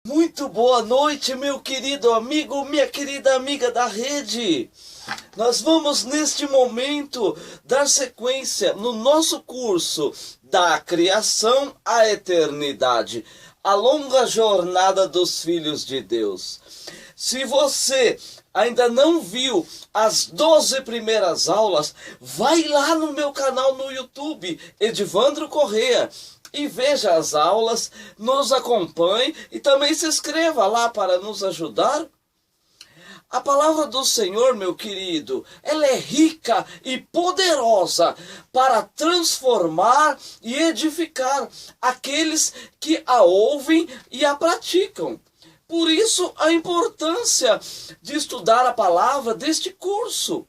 Muito boa noite, meu querido amigo, minha querida amiga da rede. Nós vamos neste momento dar sequência no nosso curso da criação à eternidade, a longa jornada dos filhos de Deus. Se você ainda não viu as 12 primeiras aulas, vai lá no meu canal no YouTube, Edivandro Corrêa, e veja as aulas, nos acompanhe e também se inscreva lá para nos ajudar. A palavra do Senhor, meu querido, ela é rica e poderosa para transformar e edificar aqueles que a ouvem e a praticam. Por isso, a importância de estudar a palavra deste curso.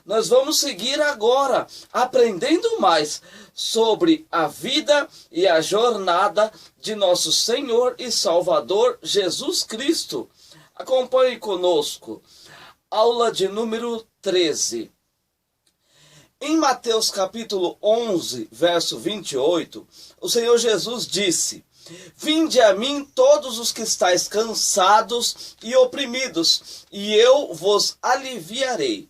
Nós vamos seguir agora, aprendendo mais sobre a vida e a jornada de nosso Senhor e Salvador Jesus Cristo. Acompanhe conosco. Aula de número 13. Em Mateus capítulo 11, verso 28, o Senhor Jesus disse: "Vinde a mim todos os que estáis cansados e oprimidos, e eu vos aliviarei.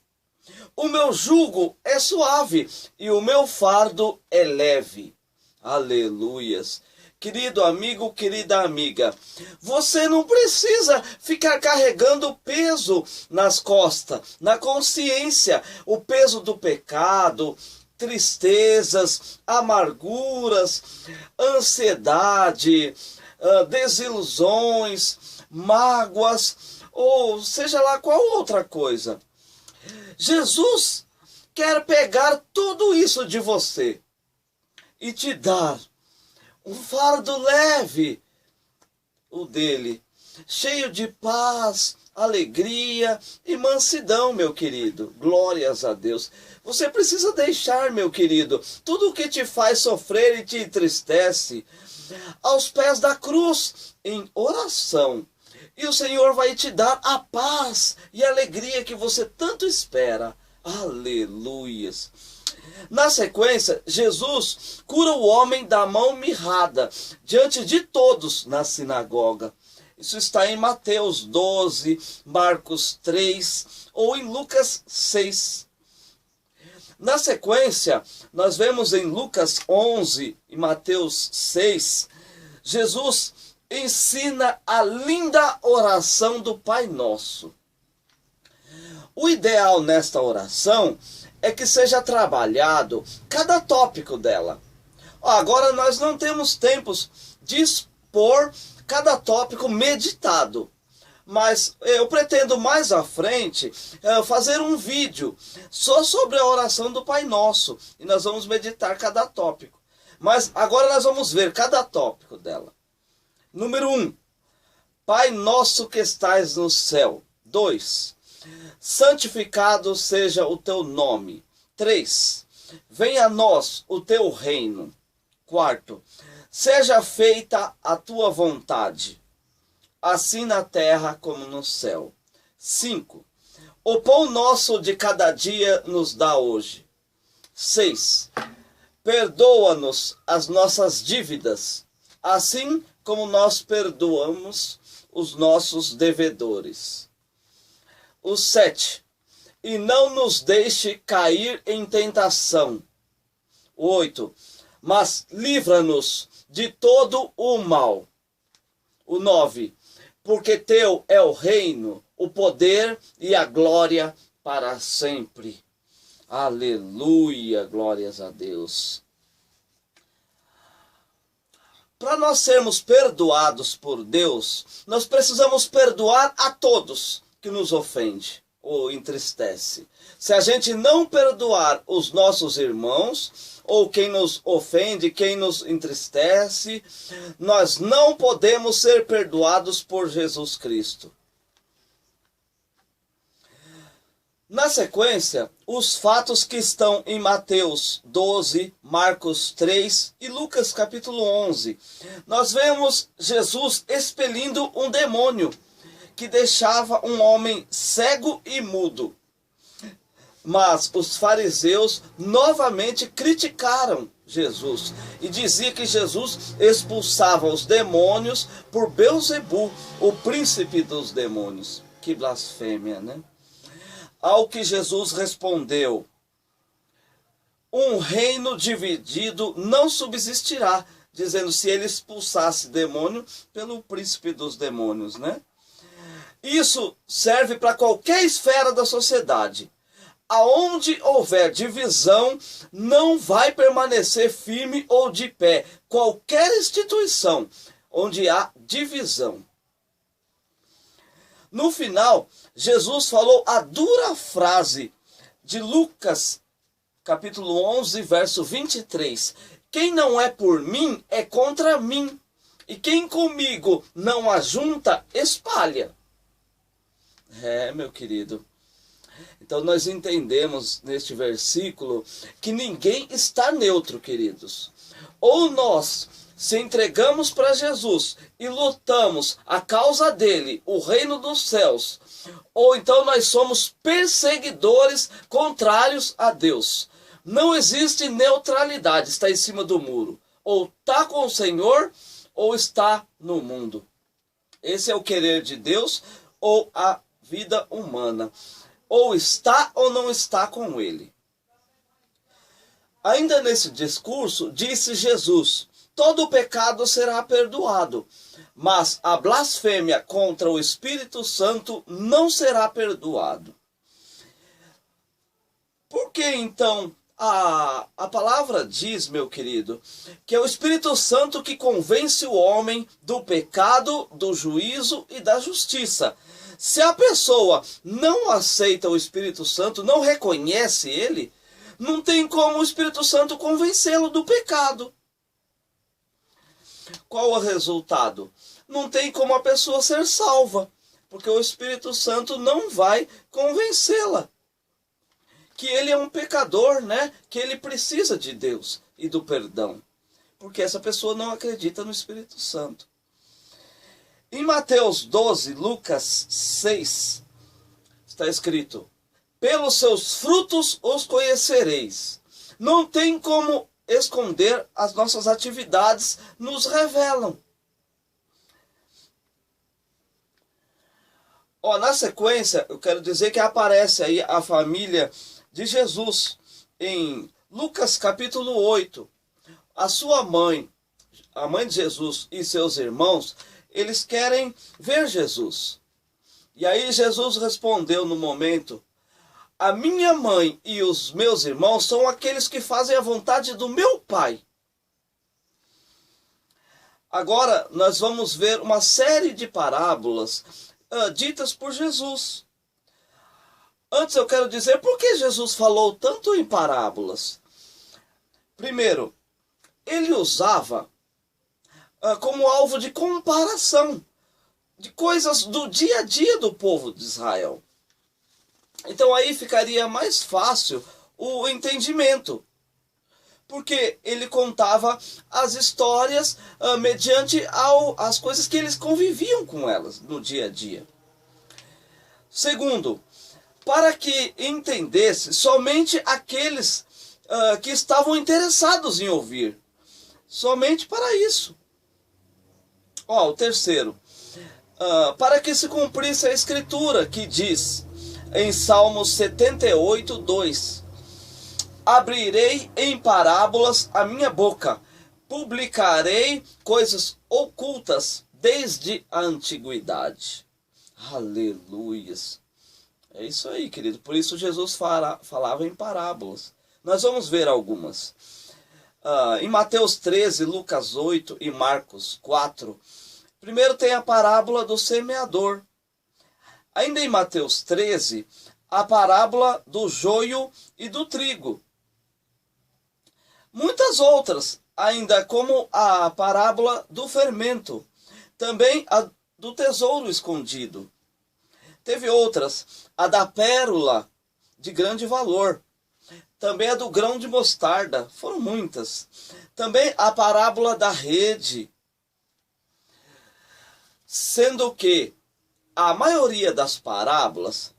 O meu jugo é suave e o meu fardo é leve." Aleluias. Querido amigo, querida amiga, você não precisa ficar carregando peso nas costas, na consciência, o peso do pecado, tristezas, amarguras, ansiedade, desilusões, mágoas, ou seja lá qual outra coisa. Jesus quer pegar tudo isso de você e te dar um fardo leve, o dele, cheio de paz, alegria e mansidão, meu querido. Glórias a Deus. Você precisa deixar, meu querido, tudo o que te faz sofrer e te entristece aos pés da cruz, em oração. E o Senhor vai te dar a paz e a alegria que você tanto espera. Aleluias. Na sequência, Jesus cura o homem da mão mirrada diante de todos na sinagoga. Isso está em Mateus 12, Marcos 3 ou em Lucas 6. Na sequência, nós vemos em Lucas 11 e Mateus 6, Jesus ensina a linda oração do Pai Nosso. O ideal nesta oração é que seja trabalhado cada tópico dela. Agora nós não temos tempos de expor cada tópico meditado, mas eu pretendo mais à frente fazer um vídeo só sobre a oração do Pai Nosso, e nós vamos meditar cada tópico. Mas agora nós vamos ver cada tópico dela. Número 1. Pai nosso que estais no céu. 2. Santificado seja o teu nome. 3. Venha a nós o teu reino. 4. Seja feita a tua vontade, assim na terra como no céu. 5. O pão nosso de cada dia nos dá hoje. 6. Perdoa-nos as nossas dívidas, assim como nós perdoamos os nossos devedores. O 7. E não nos deixe cair em tentação. 8. Mas livra-nos de todo o mal. O 9. Porque teu é o reino, o poder e a glória para sempre. Aleluia, glórias a Deus. Para nós sermos perdoados por Deus, nós precisamos perdoar a todos que nos ofende ou entristece. Se a gente não perdoar os nossos irmãos, ou quem nos ofende, quem nos entristece, nós não podemos ser perdoados por Jesus Cristo. Na sequência, os fatos que estão em Mateus 12, Marcos 3 e Lucas capítulo 11. Nós vemos Jesus expelindo um demônio que deixava um homem cego e mudo. Mas os fariseus novamente criticaram Jesus e dizia que Jesus expulsava os demônios por Beelzebu, o príncipe dos demônios. Que blasfêmia, né? Ao que Jesus respondeu: um reino dividido não subsistirá, dizendo se ele expulsasse demônio pelo príncipe dos demônios, né? Isso serve para qualquer esfera da sociedade. Aonde houver divisão, não vai permanecer firme ou de pé. Qualquer instituição onde há divisão. No final, Jesus falou a dura frase de Lucas, capítulo 11, verso 23. Quem não é por mim, é contra mim. E quem comigo não ajunta, espalha. Meu querido. Então nós entendemos neste versículo que ninguém está neutro, queridos. Ou nós se entregamos para Jesus e lutamos a causa dele, o reino dos céus, ou então nós somos perseguidores contrários a Deus. Não existe neutralidade, está em cima do muro. Ou está com o Senhor, ou está no mundo. Esse é o querer de Deus, ou a vida humana. Ou está ou não está com ele. Ainda nesse discurso, disse Jesus: todo pecado será perdoado, mas a blasfêmia contra o Espírito Santo não será perdoado. Por que então a palavra diz, meu querido, que é o Espírito Santo que convence o homem do pecado, do juízo e da justiça? Se a pessoa não aceita o Espírito Santo, não reconhece ele, não tem como o Espírito Santo convencê-lo do pecado. Qual o resultado? Não tem como a pessoa ser salva, porque o Espírito Santo não vai convencê-la que ele é um pecador, né? Que ele precisa de Deus e do perdão, porque essa pessoa não acredita no Espírito Santo. Em Mateus 12, Lucas 6, está escrito: pelos seus frutos os conhecereis. Não tem como esconder, as nossas atividades nos revelam. Na sequência, eu quero dizer que aparece aí a família de Jesus em Lucas capítulo 8. A sua mãe, a mãe de Jesus e seus irmãos, eles querem ver Jesus. E aí Jesus respondeu no momento: a minha mãe e os meus irmãos são aqueles que fazem a vontade do meu Pai. Agora nós vamos ver uma série de parábolas ditas por Jesus. Antes eu quero dizer por que Jesus falou tanto em parábolas. Primeiro, ele usava como alvo de comparação de coisas do dia a dia do povo de Israel. Então aí ficaria mais fácil o entendimento, porque ele contava as histórias mediante as coisas que eles conviviam com elas no dia a dia. Segundo, para que entendesse somente aqueles que estavam interessados em ouvir. Somente para isso. O terceiro, para que se cumprisse a escritura que diz em Salmos 78, 2: abrirei em parábolas a minha boca, publicarei coisas ocultas desde a antiguidade. Aleluias. É isso aí, querido. Por isso Jesus falava em parábolas. Nós vamos ver algumas. Em Mateus 13, Lucas 8 e Marcos 4. Primeiro tem a parábola do semeador. Ainda em Mateus 13, a parábola do joio e do trigo. Muitas outras, ainda como a parábola do fermento. Também a do tesouro escondido. Teve outras, a da pérola de grande valor. Também a do grão de mostarda. Foram muitas. Também a parábola da rede. Sendo que a maioria das parábolas,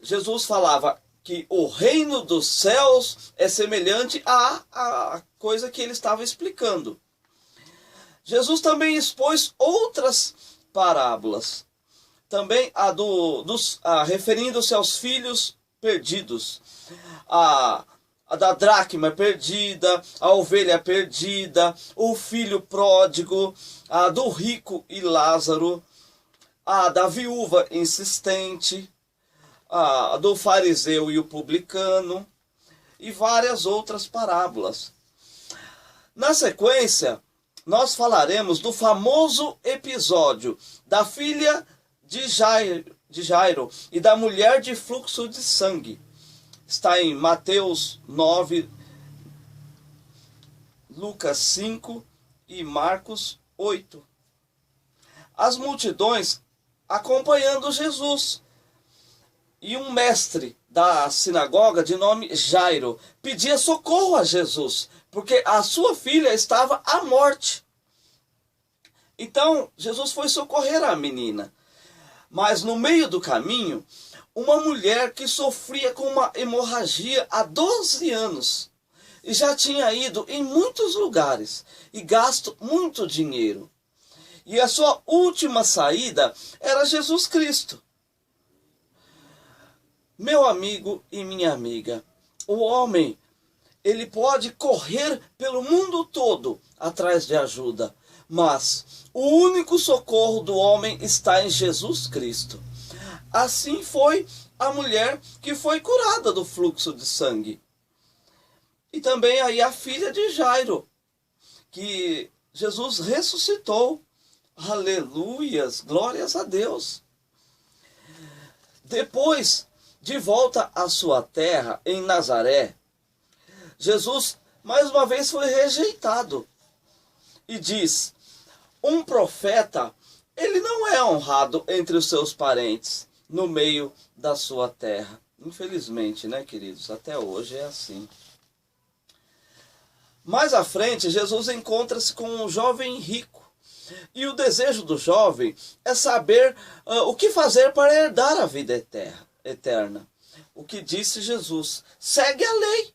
Jesus falava que o reino dos céus é semelhante à coisa que ele estava explicando. Jesus também expôs outras parábolas, também referindo-se aos filhos perdidos, a da dracma perdida, a ovelha perdida, o filho pródigo, a do rico e Lázaro, a da viúva insistente, a do fariseu e o publicano, e várias outras parábolas. Na sequência, nós falaremos do famoso episódio da filha de Jairo e da mulher de fluxo de sangue. Está em Mateus 9, Lucas 5 e Marcos 8. As multidões acompanhando Jesus. E um mestre da sinagoga de nome Jairo pedia socorro a Jesus, porque a sua filha estava à morte. Então Jesus foi socorrer a menina. Mas no meio do caminho, uma mulher que sofria com uma hemorragia há 12 anos e já tinha ido em muitos lugares e gasto muito dinheiro. E a sua última saída era Jesus Cristo. Meu amigo e minha amiga, o homem, ele pode correr pelo mundo todo atrás de ajuda, mas o único socorro do homem está em Jesus Cristo. Assim foi a mulher que foi curada do fluxo de sangue. E também aí a filha de Jairo, que Jesus ressuscitou. Aleluias, glórias a Deus. Depois, de volta à sua terra, em Nazaré, Jesus mais uma vez foi rejeitado. E diz, um profeta, ele não é honrado entre os seus parentes, no meio da sua terra. Infelizmente, né, queridos? Até hoje é assim. Mais à frente, Jesus encontra-se com um jovem rico. E o desejo do jovem é saber o que fazer para herdar a vida eterna. O que disse Jesus? Segue a lei.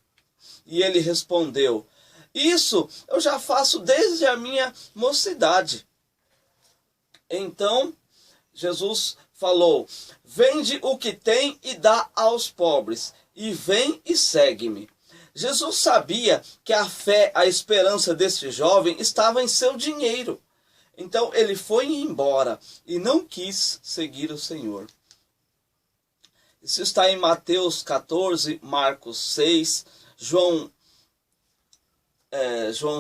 E ele respondeu, isso eu já faço desde a minha mocidade. Então, Jesus falou, vende o que tem e dá aos pobres, e vem e segue-me. Jesus sabia que a fé, a esperança deste jovem estava em seu dinheiro. Então ele foi embora e não quis seguir o Senhor. Isso está em Mateus 14, Marcos 6, João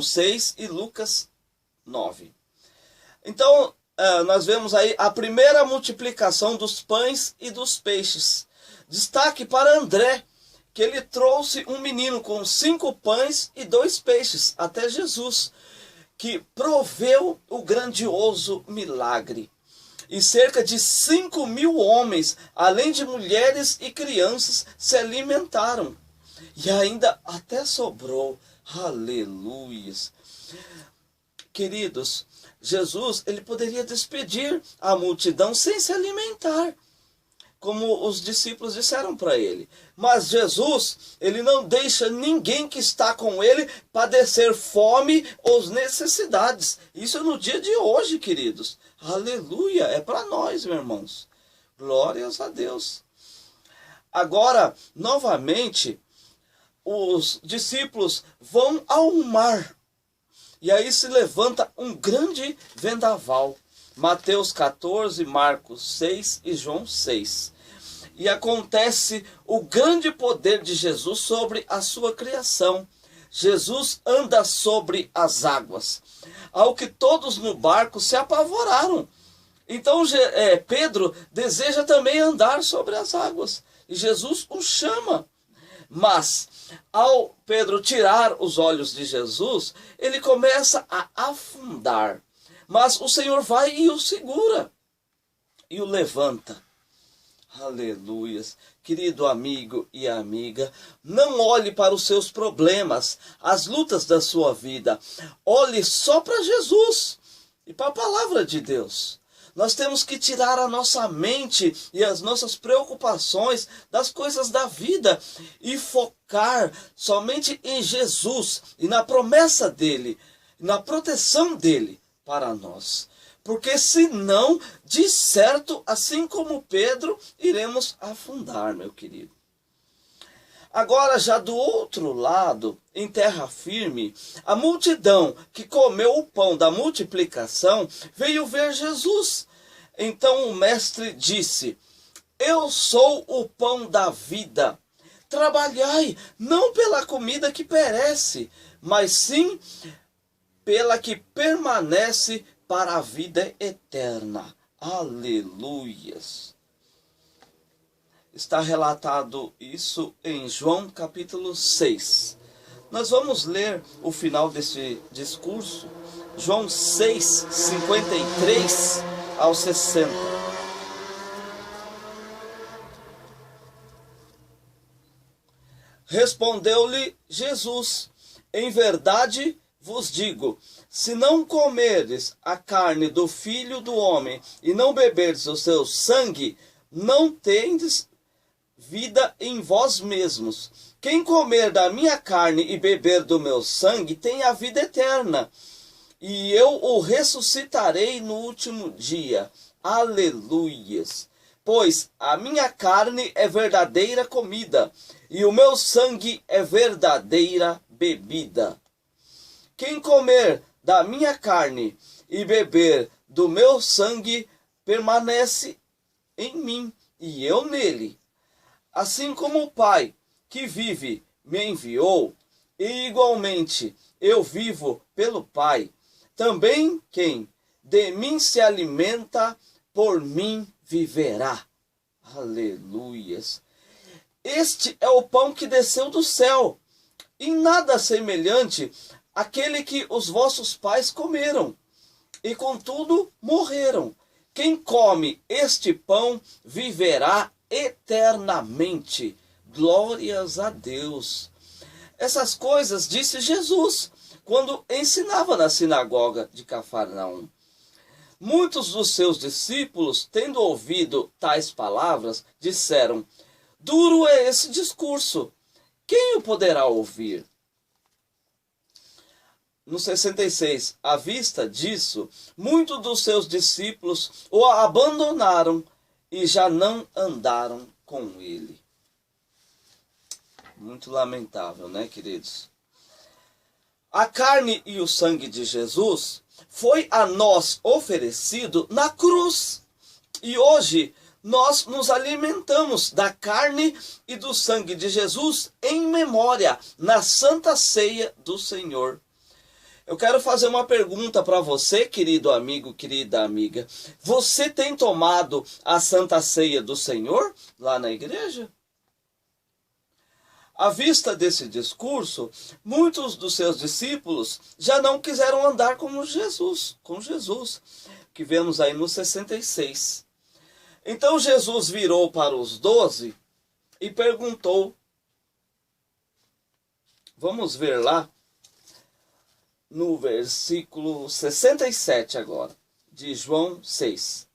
6 e Lucas 9. Então, nós vemos aí a primeira multiplicação dos pães e dos peixes. Destaque para André, que ele trouxe um menino com 5 pães e 2 peixes até Jesus, que proveu o grandioso milagre. E cerca de 5.000 homens, além de mulheres e crianças, se alimentaram. E ainda até sobrou. Aleluias. Queridos, Jesus, ele poderia despedir a multidão sem se alimentar, como os discípulos disseram para ele. Mas Jesus, ele não deixa ninguém que está com ele padecer fome ou necessidades. Isso é no dia de hoje, queridos. Aleluia, é para nós, meus irmãos. Glórias a Deus. Agora, novamente, os discípulos vão ao mar. E aí se levanta um grande vendaval. Mateus 14, Marcos 6 e João 6. E acontece o grande poder de Jesus sobre a sua criação. Jesus anda sobre as águas, ao que todos no barco se apavoraram. Então Pedro deseja também andar sobre as águas, e Jesus o chama. Mas, ao Pedro tirar os olhos de Jesus, ele começa a afundar. Mas o Senhor vai e o segura, e o levanta. Aleluias. Querido amigo e amiga, não olhe para os seus problemas, as lutas da sua vida. Olhe só para Jesus e para a palavra de Deus. Nós temos que tirar a nossa mente e as nossas preocupações das coisas da vida e focar somente em Jesus e na promessa dele, na proteção dele para nós. Porque senão, de certo, assim como Pedro, iremos afundar, meu querido. Agora, já do outro lado, em terra firme, a multidão que comeu o pão da multiplicação veio ver Jesus. Então o mestre disse: eu sou o pão da vida. Trabalhai não pela comida que perece, mas sim pela que permanece para a vida eterna. Aleluias! Está relatado isso em João capítulo 6. Nós vamos ler o final desse discurso, João 6, 53 ao 60. Respondeu-lhe Jesus: em verdade vos digo, se não comerdes a carne do Filho do Homem e não beberdes o seu sangue, não tendes vida em vós mesmos. Quem comer da minha carne e beber do meu sangue tem a vida eterna, e eu o ressuscitarei no último dia. Aleluias! Pois a minha carne é verdadeira comida, e o meu sangue é verdadeira bebida. Quem comer da minha carne e beber do meu sangue permanece em mim, e eu nele. Assim como o Pai que vive me enviou, e igualmente eu vivo pelo Pai, também quem de mim se alimenta, por mim viverá. Aleluias! Este é o pão que desceu do céu, e nada semelhante àquele que os vossos pais comeram, e contudo morreram. Quem come este pão viverá eternamente. Glórias a Deus. Essas coisas disse Jesus quando ensinava na sinagoga de Cafarnaum. Muitos dos seus discípulos, tendo ouvido tais palavras, disseram: duro é esse discurso, quem o poderá ouvir? No 66, à vista disso, muitos dos seus discípulos o abandonaram e já não andaram com ele. Muito lamentável, né, queridos? A carne e o sangue de Jesus foi a nós oferecido na cruz. E hoje nós nos alimentamos da carne e do sangue de Jesus em memória, na Santa Ceia do Senhor. Eu quero fazer uma pergunta para você, querido amigo, querida amiga. Você tem tomado a Santa Ceia do Senhor lá na igreja? À vista desse discurso, muitos dos seus discípulos já não quiseram andar com Jesus, que vemos aí no 66. Então Jesus virou para os 12 e perguntou, vamos ver lá, no versículo 67 agora, de João 6.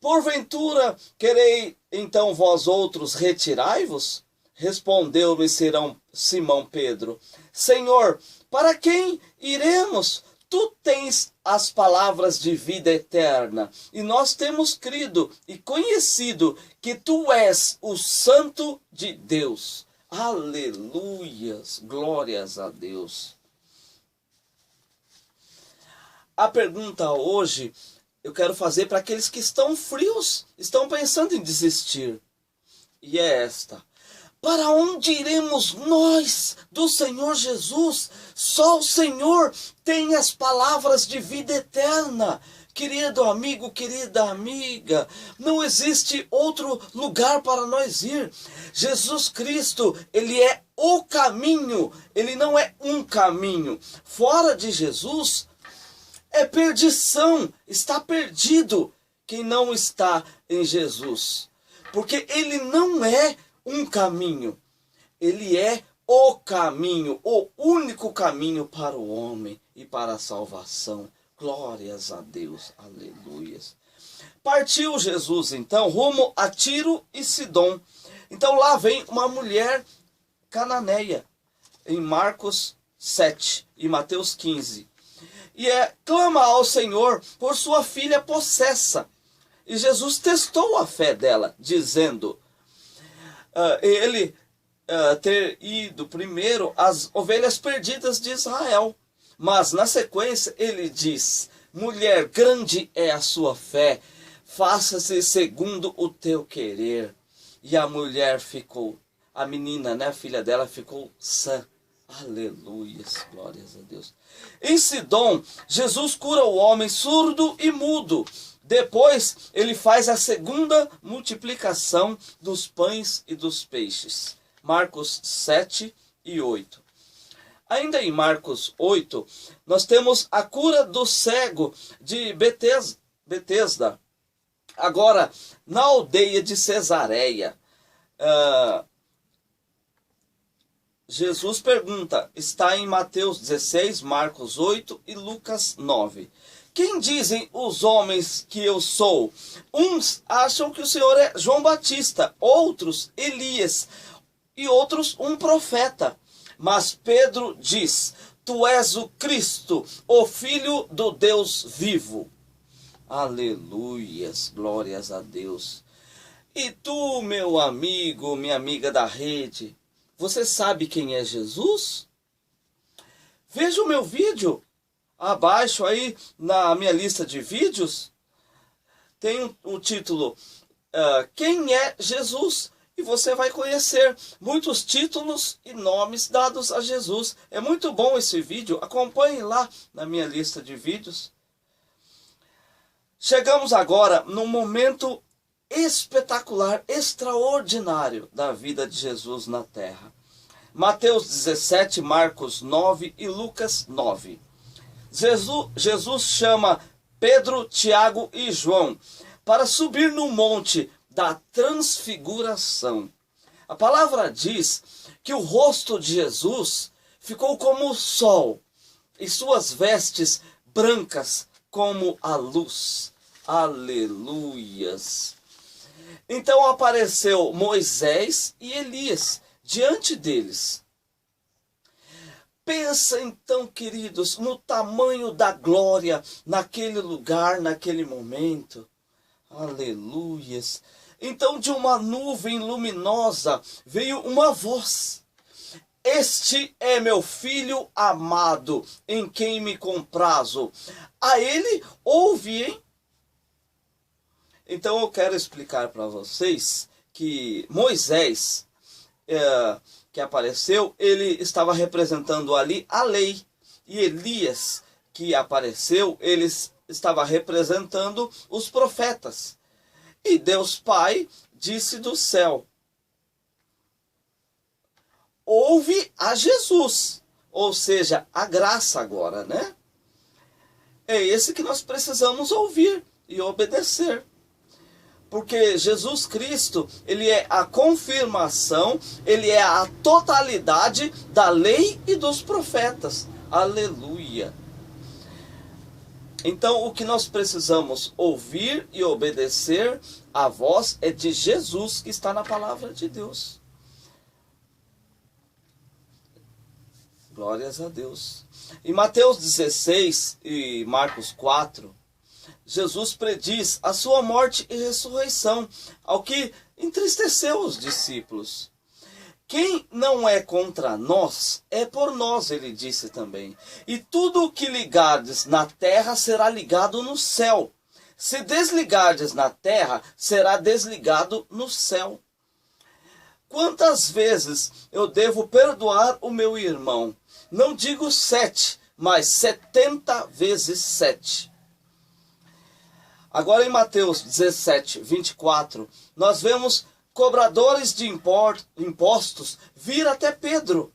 Porventura, querei então vós outros retirai-vos? Respondeu-lhe Simão Pedro: Senhor, para quem iremos? Tu tens as palavras de vida eterna, e nós temos crido e conhecido que tu és o Santo de Deus. Aleluias, glórias a Deus. A pergunta hoje eu quero fazer para aqueles que estão frios, estão pensando em desistir. E é esta: para onde iremos nós do Senhor Jesus? Só o Senhor tem as palavras de vida eterna. Querido amigo, querida amiga, não existe outro lugar para nós ir. Jesus Cristo, Ele é o caminho, Ele não é um caminho. Fora de Jesus é perdição, está perdido quem não está em Jesus. Porque Ele não é um caminho, Ele é o caminho, o único caminho para o homem e para a salvação. Glórias a Deus, aleluias. Partiu Jesus então rumo a Tiro e Sidom. Então lá vem uma mulher cananeia, em Marcos 7 e Mateus 15. E clama ao Senhor por sua filha possessa. E Jesus testou a fé dela, dizendo, ele ter ido primeiro às ovelhas perdidas de Israel. Mas na sequência ele diz, mulher, grande é a sua fé, faça-se segundo o teu querer. E a mulher ficou, a menina, né, a filha dela ficou sã. Aleluias, glórias a Deus. Em Sidom, Jesus cura o homem surdo e mudo. Depois, ele faz a segunda multiplicação dos pães e dos peixes. Marcos 7 e 8. Ainda em Marcos 8, nós temos a cura do cego de Betesda. Agora, na aldeia de Cesareia, Jesus pergunta, está em Mateus 16, Marcos 8 e Lucas 9. Quem dizem os homens que eu sou? Uns acham que o Senhor é João Batista, outros Elias e outros um profeta. Mas Pedro diz, tu és o Cristo, o Filho do Deus vivo. Aleluias, glórias a Deus. E tu, meu amigo, minha amiga da rede, você sabe quem é Jesus? Veja o meu vídeo abaixo aí na minha lista de vídeos. Tem o título Quem é Jesus? E você vai conhecer muitos títulos e nomes dados a Jesus. É muito bom esse vídeo, acompanhe lá na minha lista de vídeos. Chegamos agora num momento espetacular, extraordinário da vida de Jesus na terra. Mateus 17, Marcos 9 e Lucas 9. Jesus chama Pedro, Tiago e João para subir no monte da transfiguração. A palavra diz que o rosto de Jesus ficou como o sol e suas vestes brancas como a luz. Aleluias! Então apareceu Moisés e Elias diante deles. Pensa então, queridos, no tamanho da glória naquele lugar, naquele momento. Aleluias! Então de uma nuvem luminosa veio uma voz. Este é meu filho amado, em quem me comprazo. A ele ouvem. Então eu quero explicar para vocês que Moisés, que apareceu, ele estava representando ali a lei. E Elias, que apareceu, ele estava representando os profetas. E Deus Pai disse do céu, ouve a Jesus, ou seja, a graça agora, né? É esse que nós precisamos ouvir e obedecer. Porque Jesus Cristo, ele é a confirmação, ele é a totalidade da lei e dos profetas. Aleluia! Então, o que nós precisamos ouvir e obedecer a voz é de Jesus, que está na palavra de Deus. Glórias a Deus. Em Mateus 16 e Marcos 4, Jesus prediz a sua morte e ressurreição, ao que entristeceu os discípulos. Quem não é contra nós, é por nós, ele disse também. E tudo o que ligardes na terra será ligado no céu. Se desligardes na terra, será desligado no céu. Quantas vezes eu devo perdoar o meu irmão? Não digo 7, mas 70 vezes 7. Agora em Mateus 17, 24, nós vemos cobradores de impostos vir até Pedro.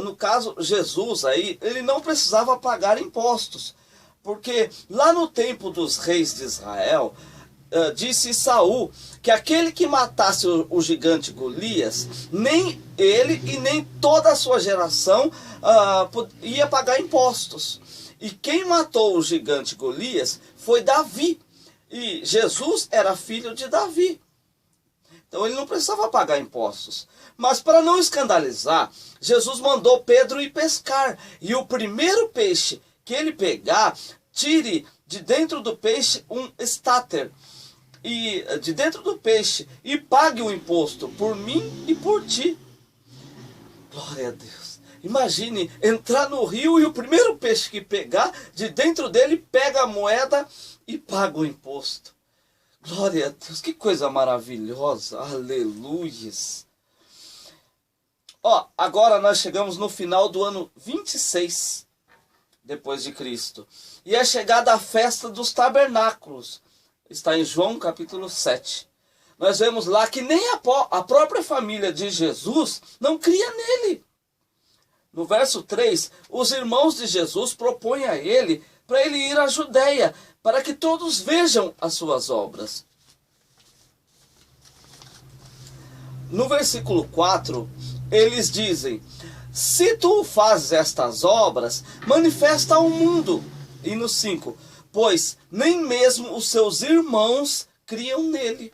No caso, Jesus aí, ele não precisava pagar impostos. Porque lá no tempo dos reis de Israel, disse Saul que aquele que matasse o gigante Golias, nem ele e nem toda a sua geração ia pagar impostos. E quem matou o gigante Golias foi Davi. E Jesus era filho de Davi. Então ele não precisava pagar impostos. Mas para não escandalizar, Jesus mandou Pedro ir pescar. E o primeiro peixe que ele pegar, tire de dentro do peixe um estáter. E de dentro do peixe. E pague o imposto por mim e por ti. Glória a Deus. Imagine entrar no rio e o primeiro peixe que pegar, de dentro dele pega a moeda e paga o imposto. Glória a Deus, que coisa maravilhosa, aleluias. Ó, agora nós chegamos no final do ano 26 depois de Cristo. E é chegada a festa dos tabernáculos. Está em João capítulo 7. Nós vemos lá que nem a própria família de Jesus não cria nele. No verso 3, os irmãos de Jesus propõem a ele para ele ir à Judéia, para que todos vejam as suas obras. No versículo 4, eles dizem: se tu fazes estas obras, manifesta ao mundo. E no 5, pois nem mesmo os seus irmãos criam nele.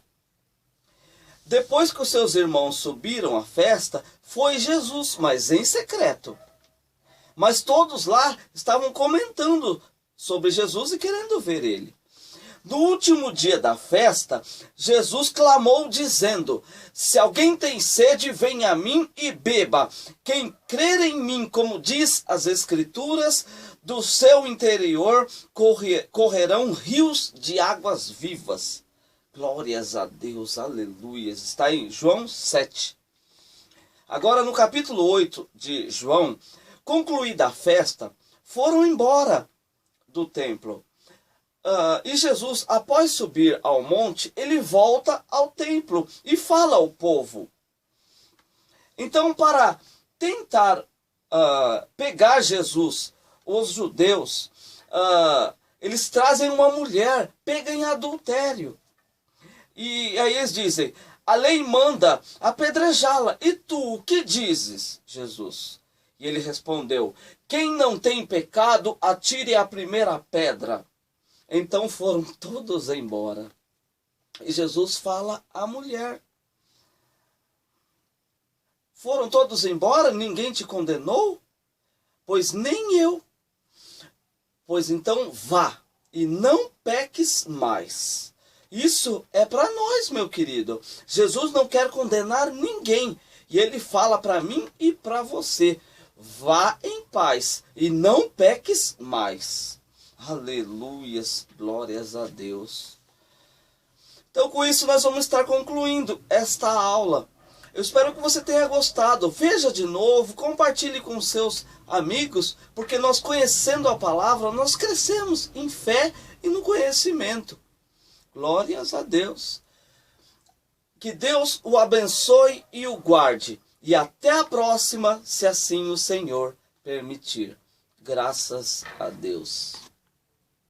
Depois que os seus irmãos subiram à festa, foi Jesus, mas em secreto. Mas todos lá estavam comentando sobre Jesus e querendo ver ele. No último dia da festa, Jesus clamou dizendo: se alguém tem sede, venha a mim e beba. Quem crer em mim, como diz as Escrituras, do seu interior correrão rios de águas vivas. Glórias a Deus, aleluias. Está em João 7. Agora no capítulo 8 de João, concluída a festa, foram embora do templo. E Jesus, após subir ao monte, ele volta ao templo e fala ao povo. Então, para tentar pegar Jesus, os judeus, eles trazem uma mulher pega em adultério. E aí eles dizem: a lei manda apedrejá-la. E tu, o que dizes, Jesus? E ele respondeu: quem não tem pecado, atire a primeira pedra. Então foram todos embora. E Jesus fala à mulher: foram todos embora? Ninguém te condenou? Pois nem eu. Pois então vá e não peques mais. Isso é para nós, meu querido. Jesus não quer condenar ninguém. E ele fala para mim e para você: vá em paz e não peques mais. Aleluias, glórias a Deus. Então com isso nós vamos estar concluindo esta aula. Eu espero que você tenha gostado. Veja de novo, compartilhe com seus amigos, porque nós conhecendo a palavra, nós crescemos em fé e no conhecimento. Glórias a Deus. Que Deus o abençoe e o guarde. E até a próxima, se assim o Senhor permitir. Graças a Deus.